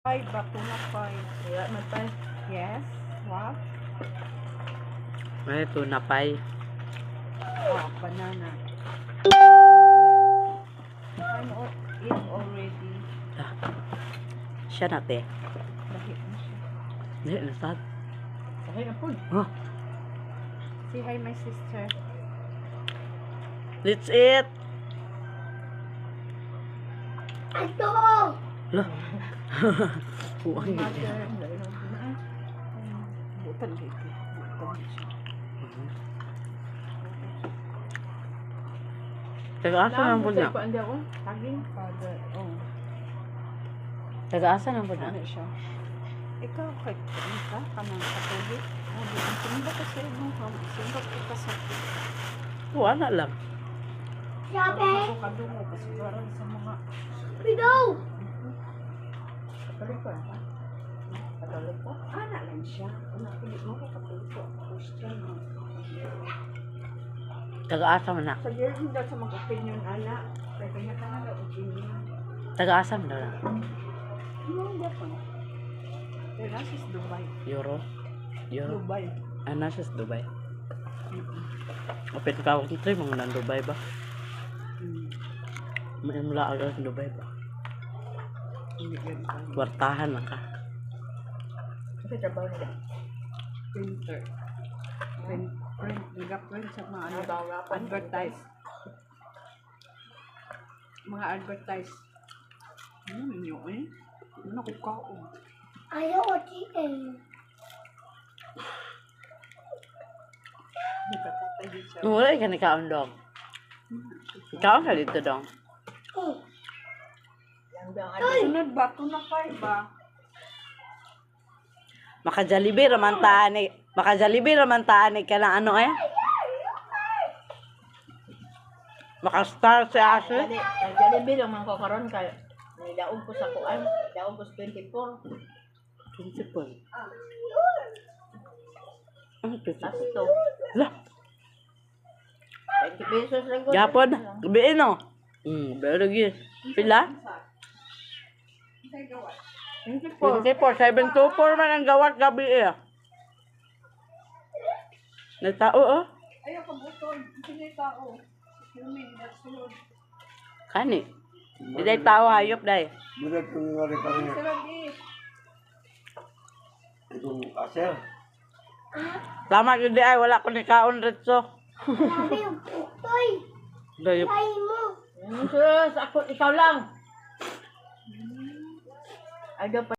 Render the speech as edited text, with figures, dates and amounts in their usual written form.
Five, bakuna five. Wala man pa. Yes. What? May tuna pie. Oh, banana. I'm eat already. Siya na te. Dahil na siya. Hindi, nasad. Okay na po. Oh, Say hi, my sister. let's eat. Ito! Lah. Huwag Mother. niya. Butan dito. Butan siya. Taga-asa ng po niya. Ko andi ako. Taging father. Oh. Taga-asa ng po niya. Ano siya? Ikaw, kay ka, kanang katuloy. Ang simba ka sa ibang simba ka sa Wala lang. Sabi! ako kadungo kasi parang sa mga Bigaw! katuloy ko ha? Katuloy ko? Na lang siya. Ano, pilit mo ko katuloy ko. Christian mo. Taga-asa mo na. Sa girl, hindi sa mag-opinion, ana. Kaya kanya ka na opinion. Taga-asa mo na lang. Ano, hindi ako. Pero nasa is Dubai. Euro. Euro. Dubai. Ah, nasa sa Dubai. Open ka ako ito, mga nan Dubai ba? May mula agad sa Dubai ba? Hindi yan pa. Kwartahan na ka. Kasi trabaho nila. Printer. Print. Nag-print sa mga ano. Trabaho pa. Advertise. Mga advertise. Ninyo eh. Ano ko kao? Ayaw ko chicken. Hindi ka tatay siya. Wala ka ni kaon dong. Kaon ka dito dong. Oh, Yang bang Sunod ba? Tunakay ba? Maka-Jollibee raman taan ka na ano eh. Maka-star si Ashley. Jollibee lang man ko karon kay nidaog ko sa kuan, daog ko sa 24. Principal. Ano to? Tapos ito, Lah, 20 pesos lang ko. yapon. Gabiin no. Pero lagi. Pila? 24. 24, 724 man ang gawat gabi eh. Nagtao oh. Ayaw ka butol. Sige tao. Human, that's sunod. Kani. Di day tao hayop day. Budak ko nga rin kami Sarap eh. itong aser. Tama yun di ay wala ko ni kaon retso. sabi yung putoy. Dayop. Kain mo. Sus, ako ikaw lang. Ay, daw pa